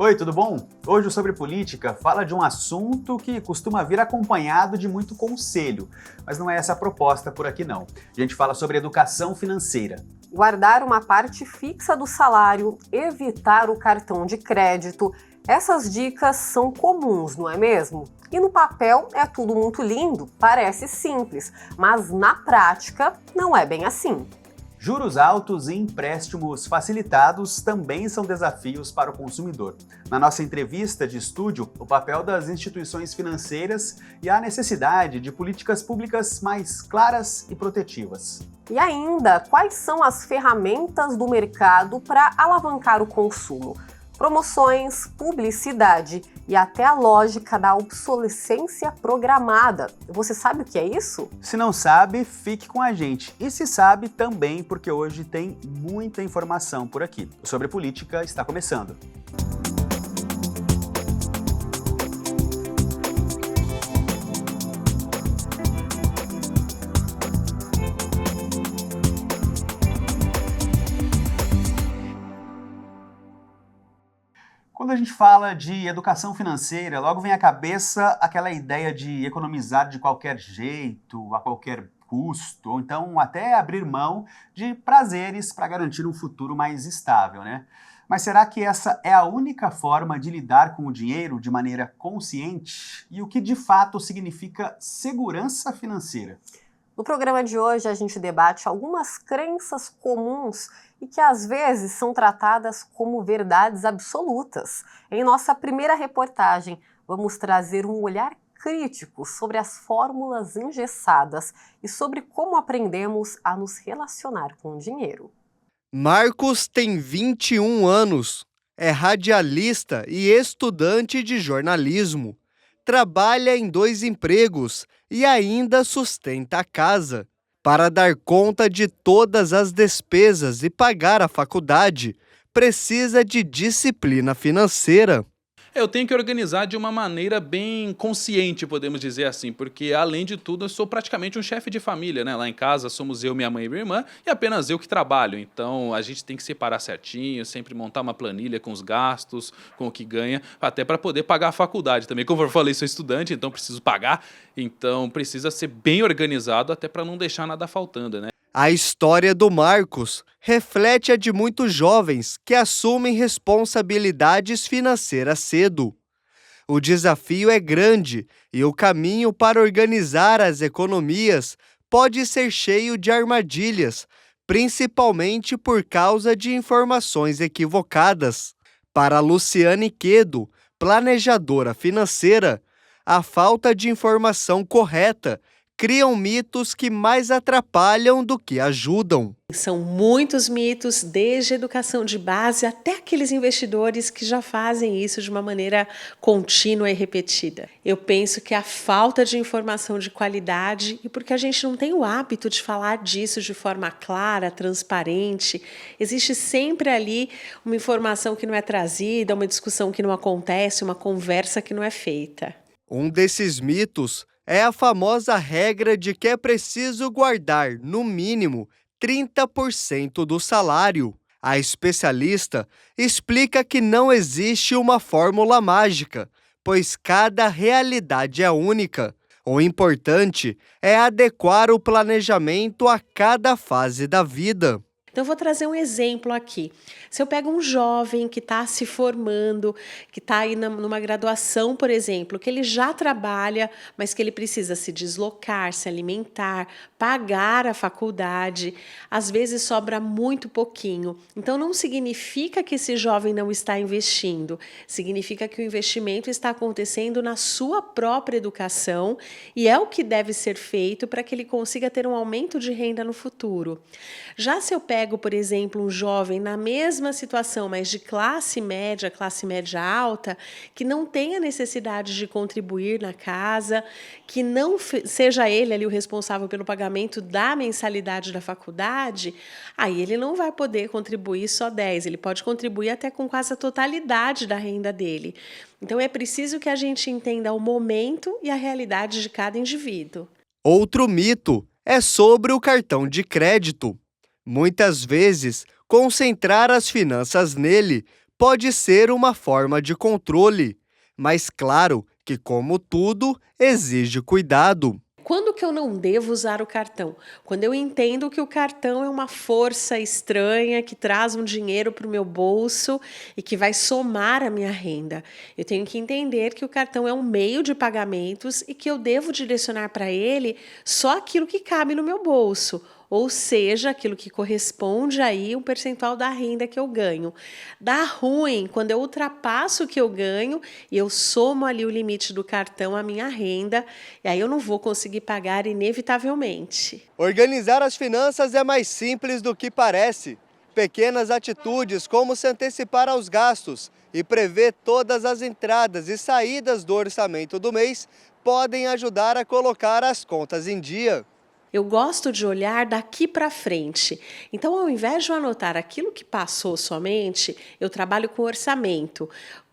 Oi, tudo bom? Hoje o Sobre Política fala de um assunto que costuma vir acompanhado de muito conselho, mas não é essa a proposta por aqui não. A gente fala sobre educação financeira. Guardar uma parte fixa do salário, evitar o cartão de crédito. Essas dicas são comuns, não é mesmo? E no papel é tudo muito lindo, parece simples, mas na prática não é bem assim. Juros altos e empréstimos facilitados também são desafios para o consumidor. Na nossa entrevista de estúdio, o papel das instituições financeiras e a necessidade de políticas públicas mais claras e protetivas. E ainda, quais são as ferramentas do mercado para alavancar o consumo? Promoções, publicidade e até a lógica da obsolescência programada. Você sabe o que é isso? Se não sabe, fique com a gente. E se sabe também, porque hoje tem muita informação por aqui. O Sobre Política está começando. Quando a gente fala de educação financeira, logo vem à cabeça aquela ideia de economizar de qualquer jeito, a qualquer custo, ou então até abrir mão de prazeres para garantir um futuro mais estável, né? Mas será que essa é a única forma de lidar com o dinheiro de maneira consciente? E o que de fato significa segurança financeira? No programa de hoje, a gente debate algumas crenças comuns e que às vezes são tratadas como verdades absolutas. Em nossa primeira reportagem, vamos trazer um olhar crítico sobre as fórmulas engessadas e sobre como aprendemos a nos relacionar com o dinheiro. Marcos tem 21 anos, é radialista e estudante de jornalismo. Trabalha em 2 empregos e ainda sustenta a casa. Para dar conta de todas as despesas e pagar a faculdade, precisa de disciplina financeira. Eu tenho que organizar de uma maneira bem consciente, podemos dizer assim, porque além de tudo eu sou praticamente um chefe de família, né? Lá em casa somos eu, minha mãe e minha irmã e apenas eu que trabalho, então a gente tem que separar certinho, sempre montar uma planilha com os gastos, com o que ganha, até para poder pagar a faculdade também. Como eu falei, sou estudante, então preciso pagar, então precisa ser bem organizado até para não deixar nada faltando, né? A história do Marcos reflete a de muitos jovens que assumem responsabilidades financeiras cedo. O desafio é grande e o caminho para organizar as economias pode ser cheio de armadilhas, principalmente por causa de informações equivocadas. Para Luciane Quedo, planejadora financeira, a falta de informação correta criam mitos que mais atrapalham do que ajudam. São muitos mitos, desde a educação de base até aqueles investidores que já fazem isso de uma maneira contínua e repetida. Eu penso que a falta de informação de qualidade, e porque a gente não tem o hábito de falar disso de forma clara, transparente, existe sempre ali uma informação que não é trazida, uma discussão que não acontece, uma conversa que não é feita. Um desses mitos é a famosa regra de que é preciso guardar, no mínimo, 30% do salário. A especialista explica que não existe uma fórmula mágica, pois cada realidade é única. O importante é adequar o planejamento a cada fase da vida. Então, eu vou trazer um exemplo aqui. Se eu pego um jovem que está se formando, que está aí numa graduação, por exemplo, que ele já trabalha, mas que ele precisa se deslocar, se alimentar, pagar a faculdade, às vezes sobra muito pouquinho. Então, não significa que esse jovem não está investindo, significa que o investimento está acontecendo na sua própria educação e é o que deve ser feito para que ele consiga ter um aumento de renda no futuro. Já se eu pego, por exemplo, um jovem na mesma situação, mas de classe média alta, que não tenha necessidade de contribuir na casa, que não seja ele ali o responsável pelo pagamento da mensalidade da faculdade, aí ele não vai poder contribuir só 10, ele pode contribuir até com quase a totalidade da renda dele. Então é preciso que a gente entenda o momento e a realidade de cada indivíduo. Outro mito é sobre o cartão de crédito. Muitas vezes, concentrar as finanças nele pode ser uma forma de controle, mas claro que, como tudo, exige cuidado. Quando que eu não devo usar o cartão? Quando eu entendo que o cartão é uma força estranha que traz um dinheiro para o meu bolso e que vai somar a minha renda. Eu tenho que entender que o cartão é um meio de pagamentos e que eu devo direcionar para ele só aquilo que cabe no meu bolso. Ou seja, aquilo que corresponde aí um percentual da renda que eu ganho. Dá ruim quando eu ultrapasso o que eu ganho e eu somo ali o limite do cartão à minha renda, e aí eu não vou conseguir pagar inevitavelmente. Organizar as finanças é mais simples do que parece. Pequenas atitudes como se antecipar aos gastos e prever todas as entradas e saídas do orçamento do mês podem ajudar a colocar as contas em dia. Eu gosto de olhar daqui para frente. Então, ao invés de eu anotar aquilo que passou somente, eu trabalho com orçamento.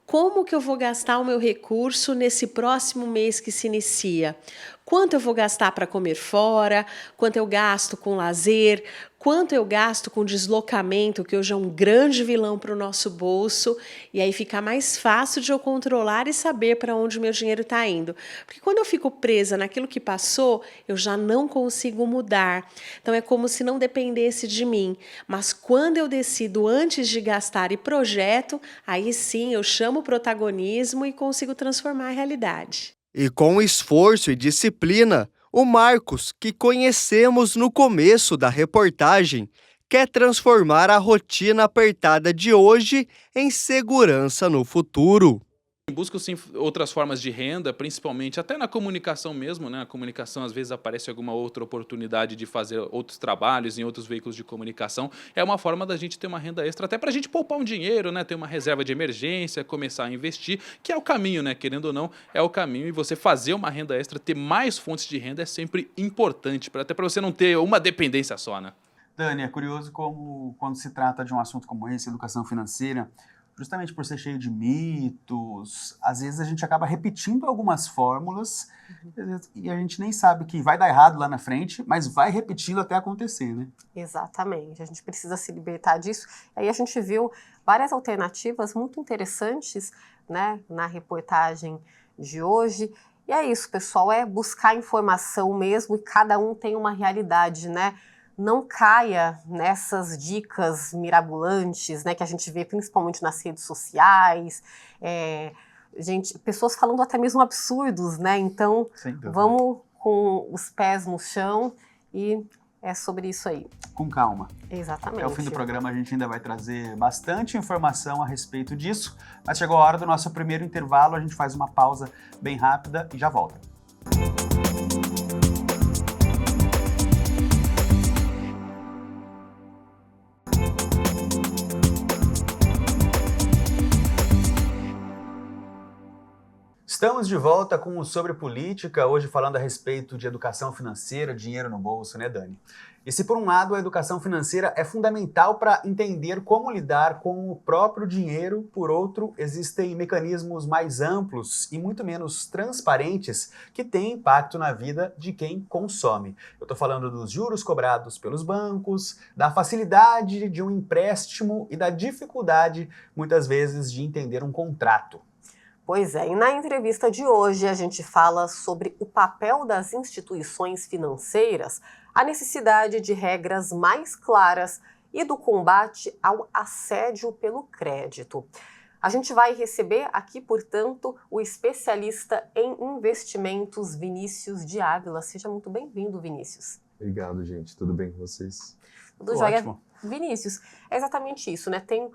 Como que eu vou gastar o meu recurso nesse próximo mês que se inicia? Quanto eu vou gastar para comer fora? Quanto eu gasto com lazer? Quanto eu gasto com deslocamento, que hoje é um grande vilão para o nosso bolso? E aí fica mais fácil de eu controlar e saber para onde o meu dinheiro está indo. Porque quando eu fico presa naquilo que passou, eu já não consigo mudar. Então é como se não dependesse de mim. Mas quando eu decido antes de gastar e projeto, aí sim eu chamo o protagonismo e consigo transformar a realidade. E com esforço e disciplina, o Marcos, que conhecemos no começo da reportagem, quer transformar a rotina apertada de hoje em segurança no futuro. Busco sim outras formas de renda, principalmente até na comunicação mesmo, né? A comunicação às vezes aparece alguma outra oportunidade de fazer outros trabalhos em outros veículos de comunicação. É uma forma da gente ter uma renda extra, até para a gente poupar um dinheiro, né? Ter uma reserva de emergência, começar a investir, que é o caminho, né? Querendo ou não, é o caminho. E você fazer uma renda extra, ter mais fontes de renda é sempre importante, até para você não ter uma dependência só, né? Dani, é curioso como, quando se trata de um assunto como esse, educação financeira, justamente por ser cheio de mitos, às vezes a gente acaba repetindo algumas fórmulas e a gente nem sabe que vai dar errado lá na frente, mas vai repetindo até acontecer, né? Exatamente, a gente precisa se libertar disso. Aí a gente viu várias alternativas muito interessantes, né, na reportagem de hoje. E é isso, pessoal, é buscar informação mesmo, e cada um tem uma realidade, né? Não caia nessas dicas mirabolantes, né, que a gente vê principalmente nas redes sociais, pessoas falando até mesmo absurdos, né? Então, vamos com os pés no chão e é sobre isso aí. Com calma. Exatamente. Até o fim do programa a gente ainda vai trazer bastante informação a respeito disso, mas chegou a hora do nosso primeiro intervalo, a gente faz uma pausa bem rápida e já volta. Estamos de volta com o Sobre Política, hoje falando a respeito de educação financeira, dinheiro no bolso, né, Dani? E se por um lado a educação financeira é fundamental para entender como lidar com o próprio dinheiro, por outro, existem mecanismos mais amplos e muito menos transparentes que têm impacto na vida de quem consome. Eu estou falando dos juros cobrados pelos bancos, da facilidade de um empréstimo e da dificuldade, muitas vezes, de entender um contrato. Pois é, e na entrevista de hoje a gente fala sobre o papel das instituições financeiras, a necessidade de regras mais claras e do combate ao assédio pelo crédito. A gente vai receber aqui, portanto, o especialista em investimentos, Vinícius de Ávila. Seja muito bem-vindo, Vinícius. Obrigado, gente. Tudo bem com vocês? Tudo jóia. Vinícius, é exatamente isso, né? Tem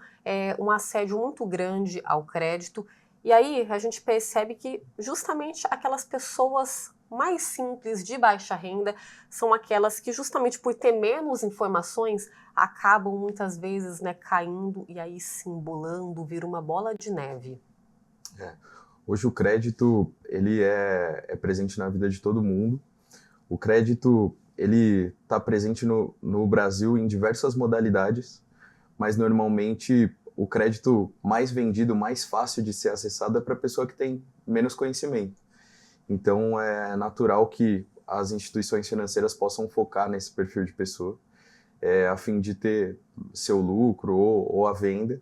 um assédio muito grande ao crédito. E aí a gente percebe que justamente aquelas pessoas mais simples, de baixa renda, são aquelas que justamente por ter menos informações, acabam muitas vezes, né, caindo e aí se embolando, vira uma bola de neve. Hoje o crédito ele é presente na vida de todo mundo. O crédito ele está presente no Brasil em diversas modalidades, mas normalmente o crédito mais vendido, mais fácil de ser acessado é para a pessoa que tem menos conhecimento. Então, é natural que as instituições financeiras possam focar nesse perfil de pessoa, a fim de ter seu lucro ou a venda.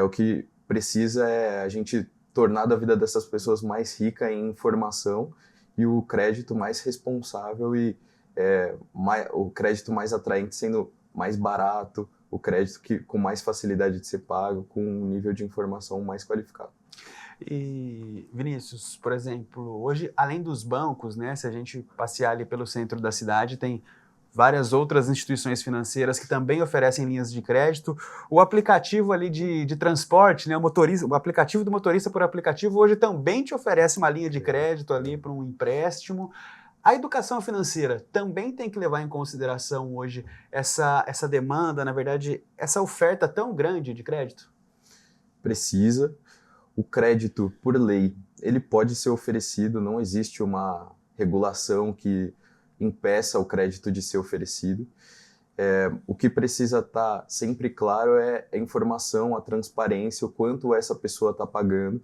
O que precisa é a gente tornar a vida dessas pessoas mais rica em informação e o crédito mais responsável e o crédito mais atraente sendo mais barato, o crédito com mais facilidade de ser pago, com um nível de informação mais qualificado. E, Vinícius, por exemplo, hoje, além dos bancos, né, se a gente passear ali pelo centro da cidade, tem várias outras instituições financeiras que também oferecem linhas de crédito. O aplicativo ali de transporte, né, o aplicativo do motorista por aplicativo hoje também te oferece uma linha de crédito ali para um empréstimo. A educação financeira também tem que levar em consideração hoje essa demanda, na verdade, essa oferta tão grande de crédito? Precisa. O crédito, por lei, ele pode ser oferecido, não existe uma regulação que impeça o crédito de ser oferecido. O que precisa estar sempre claro é a informação, a transparência, o quanto essa pessoa está pagando.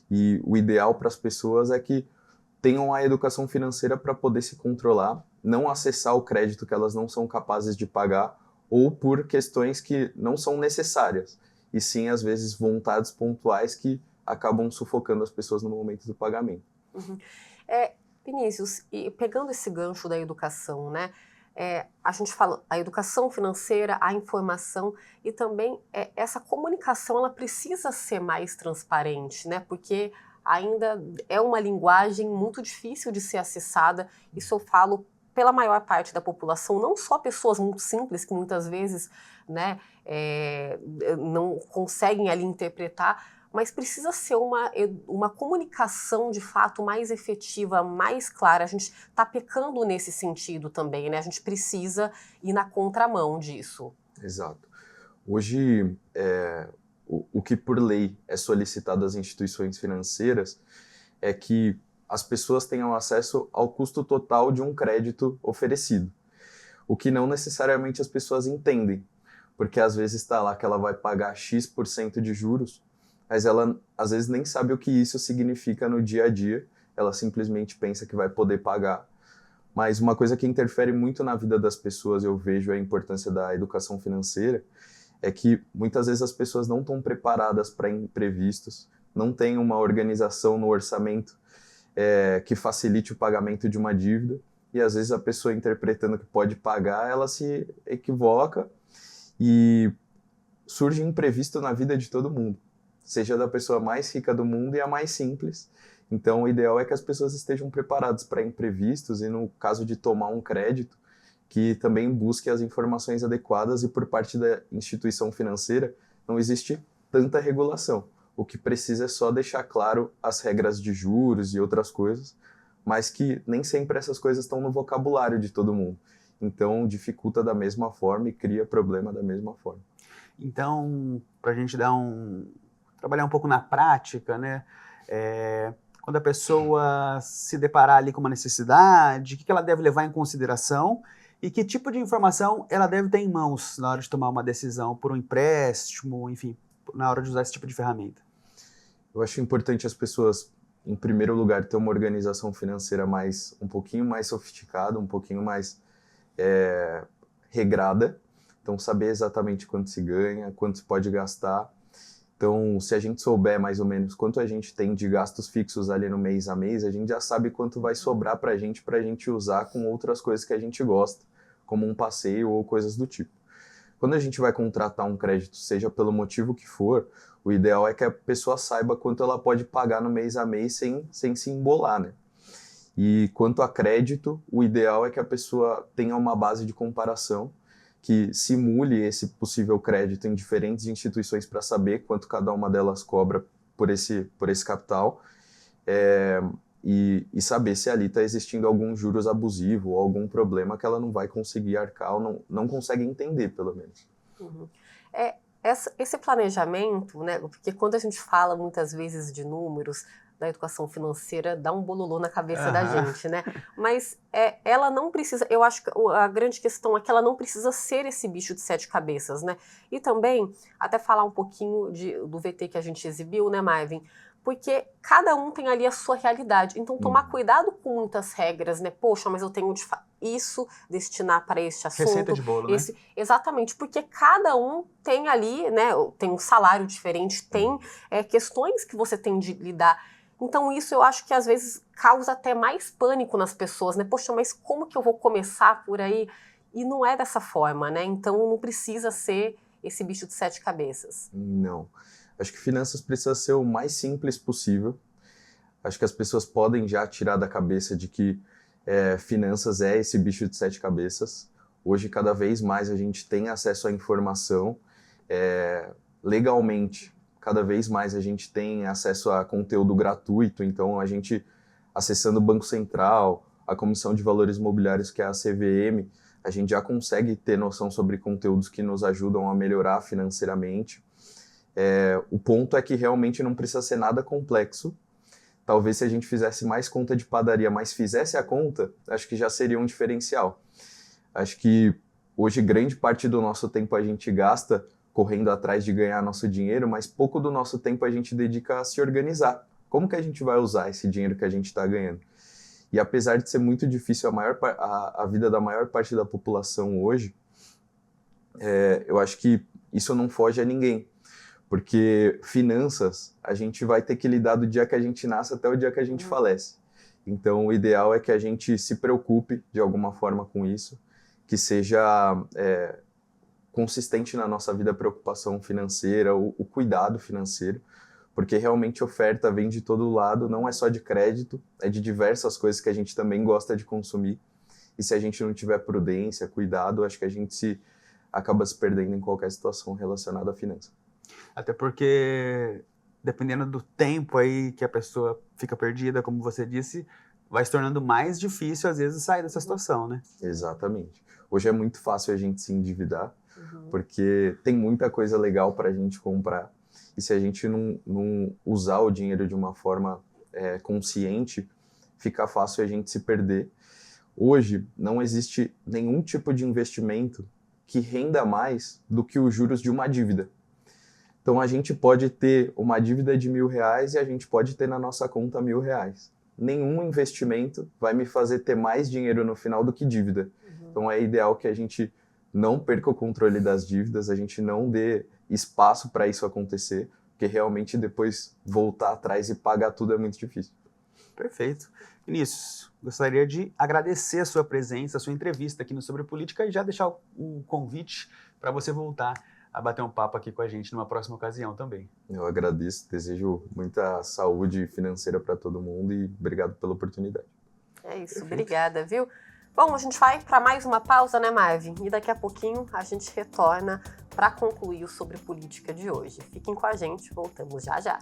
E o ideal para as pessoas é que tenham a educação financeira para poder se controlar, não acessar o crédito que elas não são capazes de pagar ou por questões que não são necessárias, e sim, às vezes, vontades pontuais que acabam sufocando as pessoas no momento do pagamento. Uhum. Vinícius, e pegando esse gancho da educação, né? A gente fala a educação financeira, a informação e também essa comunicação, ela precisa ser mais transparente, né? Porque ainda é uma linguagem muito difícil de ser acessada. Isso eu falo pela maior parte da população, não só pessoas muito simples que muitas vezes, né, não conseguem ali interpretar, mas precisa ser uma comunicação de fato mais efetiva, mais clara. A gente está pecando nesse sentido também, né? A gente precisa ir na contramão disso. Exato. Hoje, o que por lei é solicitado às instituições financeiras é que as pessoas tenham acesso ao custo total de um crédito oferecido, o que não necessariamente as pessoas entendem, porque às vezes está lá que ela vai pagar X% de juros, mas ela às vezes nem sabe o que isso significa no dia a dia, ela simplesmente pensa que vai poder pagar. Mas uma coisa que interfere muito na vida das pessoas, eu vejo a importância da educação financeira, é que muitas vezes as pessoas não estão preparadas para imprevistos, não tem uma organização no orçamento que facilite o pagamento de uma dívida, e às vezes a pessoa interpretando que pode pagar, ela se equivoca e surge imprevisto na vida de todo mundo, seja da pessoa mais rica do mundo e a mais simples. Então o ideal é que as pessoas estejam preparadas para imprevistos e no caso de tomar um crédito, que também busque as informações adequadas, e por parte da instituição financeira não existe tanta regulação. O que precisa é só deixar claro as regras de juros e outras coisas, mas que nem sempre essas coisas estão no vocabulário de todo mundo. Então dificulta da mesma forma e cria problema da mesma forma. Então, para a gente trabalhar um pouco na prática, né? Quando a pessoa se deparar ali com uma necessidade, o que ela deve levar em consideração e que tipo de informação ela deve ter em mãos na hora de tomar uma decisão por um empréstimo, enfim, na hora de usar esse tipo de ferramenta? Eu acho importante as pessoas, em primeiro lugar, ter uma organização financeira um pouquinho mais sofisticada, um pouquinho mais regrada. Então, saber exatamente quanto se ganha, quanto se pode gastar. Então, se a gente souber mais ou menos quanto a gente tem de gastos fixos ali no mês a mês, a gente já sabe quanto vai sobrar para a gente usar com outras coisas que a gente gosta, como um passeio ou coisas do tipo. Quando a gente vai contratar um crédito, seja pelo motivo que for, o ideal é que a pessoa saiba quanto ela pode pagar no mês a mês sem se embolar, né? E quanto a crédito, o ideal é que a pessoa tenha uma base de comparação que simule esse possível crédito em diferentes instituições para saber quanto cada uma delas cobra por esse capital, e saber se ali está existindo algum juros abusivo ou algum problema que ela não vai conseguir arcar ou não consegue entender, pelo menos. Uhum. Esse planejamento, né, porque quando a gente fala muitas vezes de números da educação financeira, dá um bololô na cabeça da gente, né? Mas ela não precisa, eu acho que a grande questão é que ela não precisa ser esse bicho de 7 cabeças, né? E também, até falar um pouquinho do VT que a gente exibiu, né, Marvin? porque cada um tem ali a sua realidade. Então, tomar cuidado com muitas regras, né? Poxa, mas eu tenho isso, destinar para este assunto. Receita de bolo, né? Exatamente, porque cada um tem ali, né? Tem um salário diferente, tem questões que você tem de lidar. Então, isso eu acho que às vezes causa até mais pânico nas pessoas, né? Poxa, mas como que eu vou começar por aí? E não é dessa forma, né? Então, não precisa ser esse bicho de 7 cabeças. Não. Acho que finanças precisa ser o mais simples possível. Acho que as pessoas podem já tirar da cabeça de que finanças é esse bicho de 7 cabeças. Hoje, cada vez mais a gente tem acesso à informação legalmente. Cada vez mais a gente tem acesso a conteúdo gratuito. Então, a gente, acessando o Banco Central, a Comissão de Valores Mobiliários, que é a CVM, a gente já consegue ter noção sobre conteúdos que nos ajudam a melhorar financeiramente. O ponto é que realmente não precisa ser nada complexo. Talvez se a gente fizesse mais conta de padaria, mas fizesse a conta, acho que já seria um diferencial. Acho que hoje grande parte do nosso tempo a gente gasta correndo atrás de ganhar nosso dinheiro, mas pouco do nosso tempo a gente dedica a se organizar. Como que a gente vai usar esse dinheiro que a gente está ganhando? E apesar de ser muito difícil a vida da maior parte da população hoje, eu acho que isso não foge a ninguém. Porque finanças, a gente vai ter que lidar do dia que a gente nasce até o dia que a gente falece. Então, o ideal é que a gente se preocupe de alguma forma com isso, que seja consistente na nossa vida a preocupação financeira, o cuidado financeiro, porque realmente oferta vem de todo lado, não é só de crédito, é de diversas coisas que a gente também gosta de consumir. E se a gente não tiver prudência, cuidado, acho que a gente acaba se perdendo em qualquer situação relacionada à finança. Até porque, dependendo do tempo aí que a pessoa fica perdida, como você disse, vai se tornando mais difícil, às vezes, sair dessa situação, né? Exatamente. Hoje é muito fácil a gente se endividar, porque tem muita coisa legal para a gente comprar. E se a gente não usar o dinheiro de uma forma consciente, fica fácil a gente se perder. Hoje, não existe nenhum tipo de investimento que renda mais do que os juros de uma dívida. Então, a gente pode ter uma dívida de R$1.000 e a gente pode ter na nossa conta R$1.000. Nenhum investimento vai me fazer ter mais dinheiro no final do que dívida. Então, é ideal que a gente não perca o controle das dívidas, a gente não dê espaço para isso acontecer, porque realmente depois voltar atrás e pagar tudo é muito difícil. Perfeito. Vinícius, gostaria de agradecer a sua presença, a sua entrevista aqui no Sobre Política e já deixar o convite para você voltar a bater um papo aqui com a gente numa próxima ocasião também. Eu agradeço, desejo muita saúde financeira para todo mundo e obrigado pela oportunidade. É isso, obrigada, viu? Bom, a gente vai para mais uma pausa, né, Marvin? E daqui a pouquinho a gente retorna para concluir o Sobre Política de hoje. Fiquem com a gente, voltamos já já.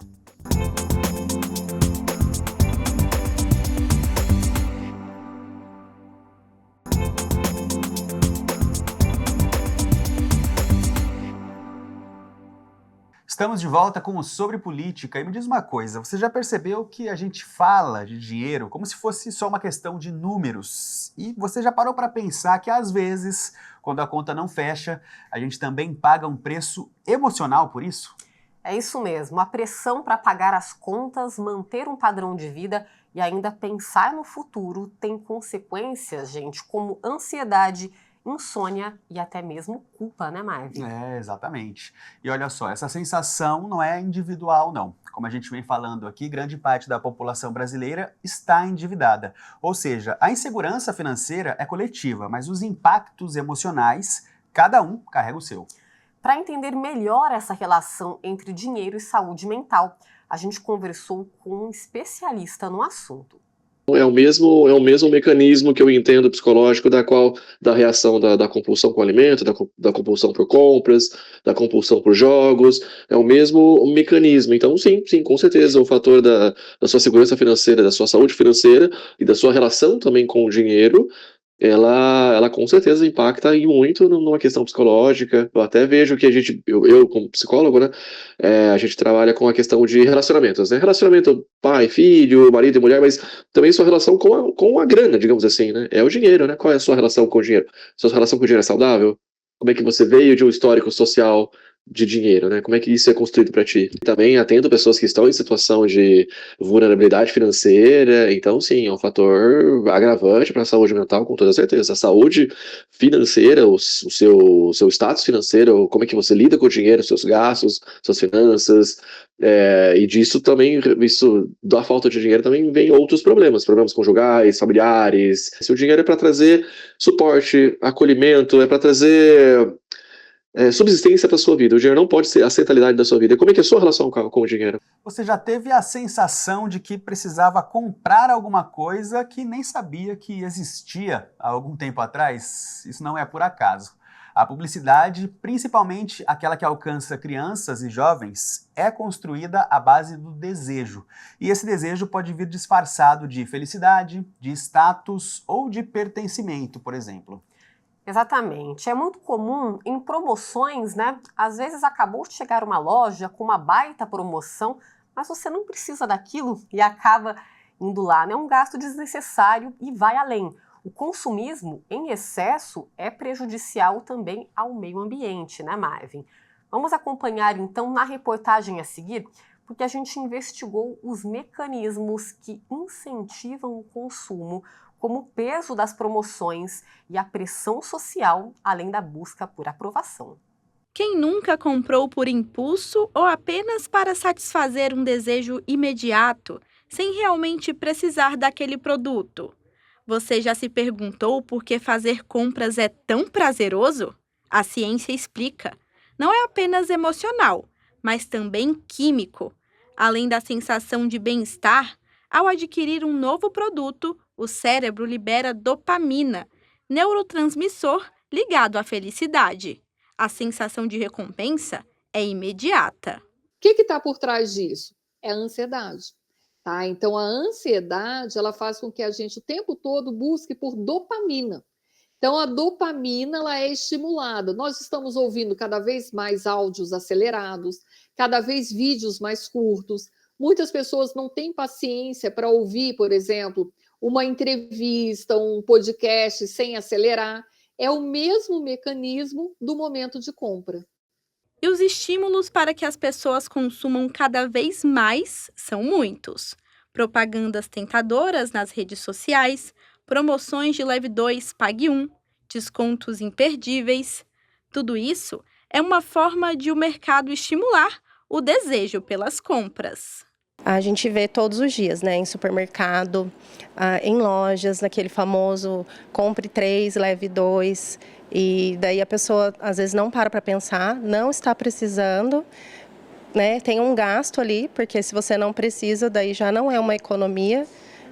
Estamos de volta com o Sobre Política e me diz uma coisa, você já percebeu que a gente fala de dinheiro como se fosse só uma questão de números? E você já parou para pensar que às vezes, quando a conta não fecha, a gente também paga um preço emocional por isso? É isso mesmo, a pressão para pagar as contas, manter um padrão de vida e ainda pensar no futuro tem consequências, gente, como ansiedade, insônia e até mesmo culpa, né, Marvin? Exatamente. E olha só, essa sensação não é individual, não. Como a gente vem falando aqui, grande parte da população brasileira está endividada. Ou seja, a insegurança financeira é coletiva, mas os impactos emocionais, cada um carrega o seu. Para entender melhor essa relação entre dinheiro e saúde mental, a gente conversou com um especialista no assunto. É o mesmo mecanismo que eu entendo psicológico da reação da compulsão com alimento, da compulsão por compras, da compulsão por jogos, é o mesmo mecanismo. Então, sim, com certeza, o fator da sua segurança financeira, da sua saúde financeira e da sua relação também com o dinheiro, ela com certeza impacta e muito numa questão psicológica. Eu até vejo que eu como psicólogo, né, a gente trabalha com a questão de relacionamentos, né? Relacionamento pai, filho, marido e mulher, mas também sua relação com a grana, digamos assim, né? É o dinheiro, né? Qual é a sua relação com o dinheiro? Sua relação com o dinheiro é saudável? Como é que você veio de um histórico social de dinheiro, né? Como é que isso é construído para ti? Também atendo pessoas que estão em situação de vulnerabilidade financeira, então sim, é um fator agravante para a saúde mental, com toda certeza. A saúde financeira, o seu status financeiro, como é que você lida com o dinheiro, seus gastos, suas finanças, e disso também, isso da falta de dinheiro também vem outros problemas conjugais, familiares. Se o dinheiro é para trazer suporte, acolhimento, é para trazer subsistência para sua vida. O dinheiro não pode ser a centralidade da sua vida. Como é que é a sua relação com o dinheiro? Você já teve a sensação de que precisava comprar alguma coisa que nem sabia que existia há algum tempo atrás? Isso não é por acaso. A publicidade, principalmente aquela que alcança crianças e jovens, é construída à base do desejo. E esse desejo pode vir disfarçado de felicidade, de status ou de pertencimento, por exemplo. Exatamente. É muito comum em promoções, né? Às vezes acabou de chegar uma loja com uma baita promoção, mas você não precisa daquilo e acaba indo lá, né? É um gasto desnecessário e vai além. O consumismo em excesso é prejudicial também ao meio ambiente, né, Marvin? Vamos acompanhar então na reportagem a seguir, porque a gente investigou os mecanismos que incentivam o consumo, como o peso das promoções e a pressão social, além da busca por aprovação. Quem nunca comprou por impulso ou apenas para satisfazer um desejo imediato, sem realmente precisar daquele produto? Você já se perguntou por que fazer compras é tão prazeroso? A ciência explica. Não é apenas emocional, mas também químico. Além da sensação de bem-estar, ao adquirir um novo produto, o cérebro libera dopamina, neurotransmissor ligado à felicidade. A sensação de recompensa é imediata. O que está por trás disso? É a ansiedade. Tá? Então, a ansiedade ela faz com que a gente o tempo todo busque por dopamina. Então, a dopamina ela é estimulada. Nós estamos ouvindo cada vez mais áudios acelerados, cada vez vídeos mais curtos. Muitas pessoas não têm paciência para ouvir, por exemplo, uma entrevista, um podcast sem acelerar. É o mesmo mecanismo do momento de compra. E os estímulos para que as pessoas consumam cada vez mais são muitos. Propagandas tentadoras nas redes sociais, promoções de leve 2, pague 1, descontos imperdíveis. Tudo isso é uma forma de o mercado estimular o desejo pelas compras. A gente vê todos os dias, né, em supermercado, em lojas, naquele famoso compre 3, leve 2, e daí a pessoa às vezes não para pensar, não está precisando, né, tem um gasto ali, porque se você não precisa, daí já não é uma economia,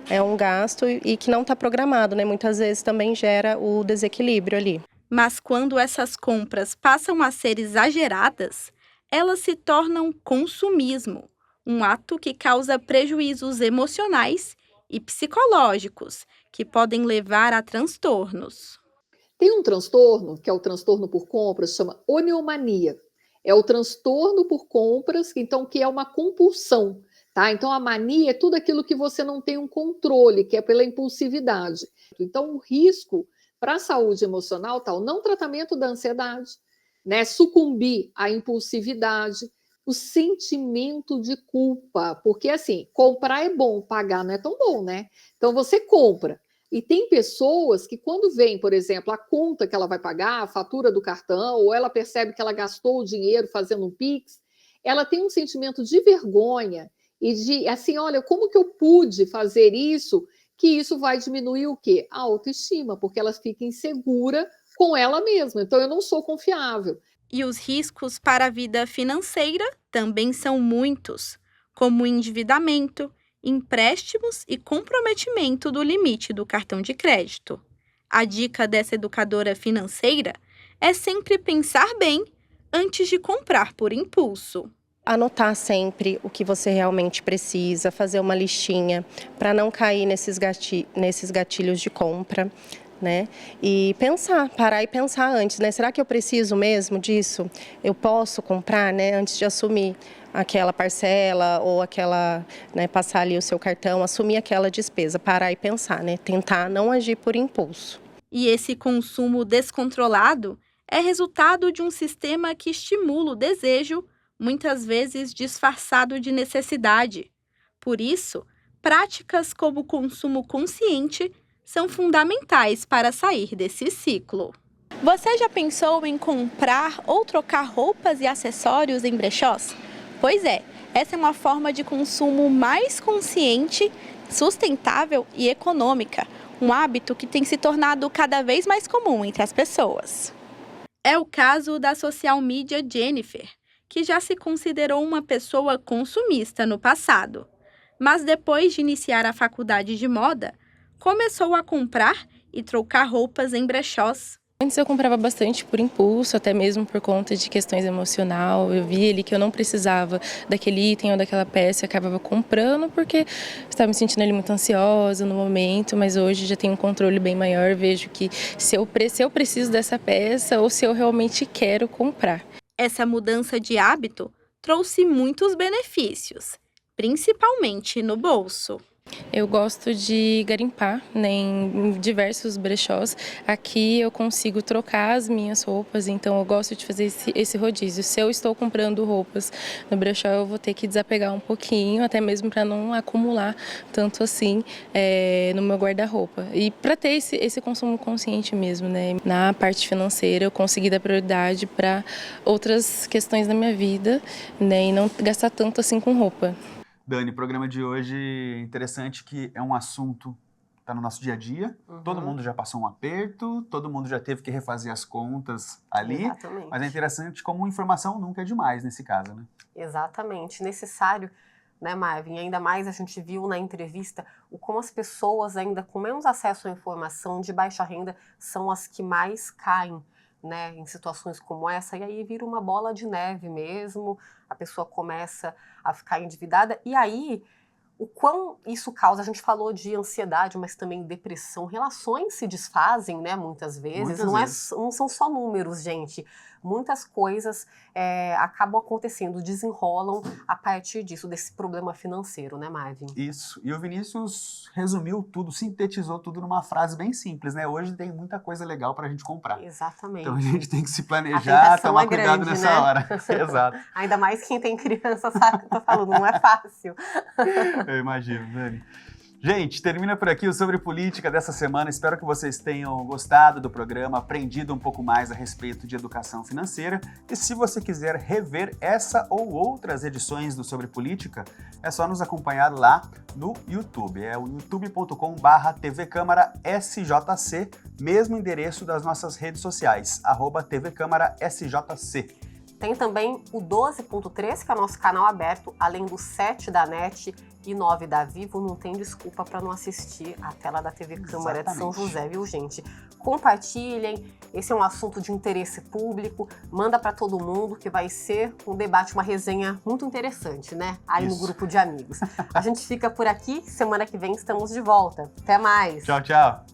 é um gasto e que não está programado, né, muitas vezes também gera o desequilíbrio ali. Mas quando essas compras passam a ser exageradas, elas se tornam consumismo. Um ato que causa prejuízos emocionais e psicológicos, que podem levar a transtornos. Tem um transtorno, que é o transtorno por compras, chama oniomania. É o transtorno por compras, então, que é uma compulsão. Tá? Então, a mania é tudo aquilo que você não tem um controle, que é pela impulsividade. Então, o risco para a saúde emocional está o não tratamento da ansiedade, né? Sucumbir à impulsividade, o sentimento de culpa, porque assim, comprar é bom, pagar não é tão bom, né? Então você compra. E tem pessoas que quando vem, por exemplo, a conta que ela vai pagar, a fatura do cartão, ou ela percebe que ela gastou o dinheiro fazendo um Pix, ela tem um sentimento de vergonha e de, assim, olha, como que eu pude fazer isso? Que isso vai diminuir o quê? A autoestima, porque ela fica insegura com ela mesma. Então eu não sou confiável. E os riscos para a vida financeira também são muitos, como endividamento, empréstimos e comprometimento do limite do cartão de crédito. A dica dessa educadora financeira é sempre pensar bem antes de comprar por impulso. Anotar sempre o que você realmente precisa, fazer uma listinha para não cair nesses gatilhos de compra. Né? E parar e pensar antes, né? Será que eu preciso mesmo disso? Eu posso comprar, né? Antes de assumir aquela parcela ou aquela, né, passar ali o seu cartão, assumir aquela despesa, parar e pensar, né? Tentar não agir por impulso. E esse consumo descontrolado é resultado de um sistema que estimula o desejo, muitas vezes disfarçado de necessidade. Por isso, práticas como o consumo consciente são fundamentais para sair desse ciclo. Você já pensou em comprar ou trocar roupas e acessórios em brechós? Pois é, essa é uma forma de consumo mais consciente, sustentável e econômica, um hábito que tem se tornado cada vez mais comum entre as pessoas. É o caso da social media Jennifer, que já se considerou uma pessoa consumista no passado, mas depois de iniciar a faculdade de moda, começou a comprar e trocar roupas em brechós. Antes eu comprava bastante por impulso, até mesmo por conta de questões emocional. Eu via ali que eu não precisava daquele item ou daquela peça, eu acabava comprando porque estava me sentindo ali muito ansiosa no momento, mas hoje já tenho um controle bem maior, vejo que se eu preciso dessa peça ou se eu realmente quero comprar. Essa mudança de hábito trouxe muitos benefícios, principalmente no bolso. Eu gosto de garimpar, né, em diversos brechós. Aqui eu consigo trocar as minhas roupas, então eu gosto de fazer esse rodízio. Se eu estou comprando roupas no brechó, eu vou ter que desapegar um pouquinho, até mesmo para não acumular tanto assim no meu guarda-roupa. E para ter esse consumo consciente mesmo, né? Na parte financeira, eu consegui dar prioridade para outras questões da minha vida, né, e não gastar tanto assim com roupa. Dani, o programa de hoje, interessante que é um assunto que está no nosso dia a dia. Todo mundo já passou um aperto, todo mundo já teve que refazer as contas ali. Exatamente. Mas é interessante como informação nunca é demais nesse caso, né? Exatamente, necessário, né, Marvin? Ainda mais a gente viu na entrevista o como as pessoas ainda com menos acesso à informação de baixa renda são as que mais caem, né, em situações como essa, e aí vira uma bola de neve mesmo, a pessoa começa a ficar endividada, e aí o quão isso causa, a gente falou de ansiedade, mas também depressão, relações se desfazem, né, muitas vezes, não são só números, gente, muitas coisas acabam acontecendo, desenrolam a partir disso, desse problema financeiro, né, Marvin? Isso, e o Vinícius resumiu tudo, sintetizou tudo numa frase bem simples, né, hoje tem muita coisa legal pra gente comprar. Exatamente. Então a gente tem que se planejar, tomar cuidado grande, nessa né? hora. Exato. Ainda mais quem tem criança, sabe o que eu tô falando, não é fácil. Eu imagino, Dani. Gente, termina por aqui o Sobre Política dessa semana. Espero que vocês tenham gostado do programa, aprendido um pouco mais a respeito de educação financeira. E se você quiser rever essa ou outras edições do Sobre Política, é só nos acompanhar lá no YouTube. É o youtube.com/tvcâmarasjc, mesmo endereço das nossas redes sociais, @tvcâmarasjc. Tem também o 12.3, que é o nosso canal aberto, além do 7 da NET e 9 da Vivo. Não tem desculpa para não assistir a tela da TV Câmara de São José, viu, gente? Compartilhem, esse é um assunto de interesse público, manda para todo mundo, que vai ser um debate, uma resenha muito interessante, né? Aí no grupo de amigos. A gente fica por aqui, semana que vem estamos de volta. Até mais! Tchau, tchau!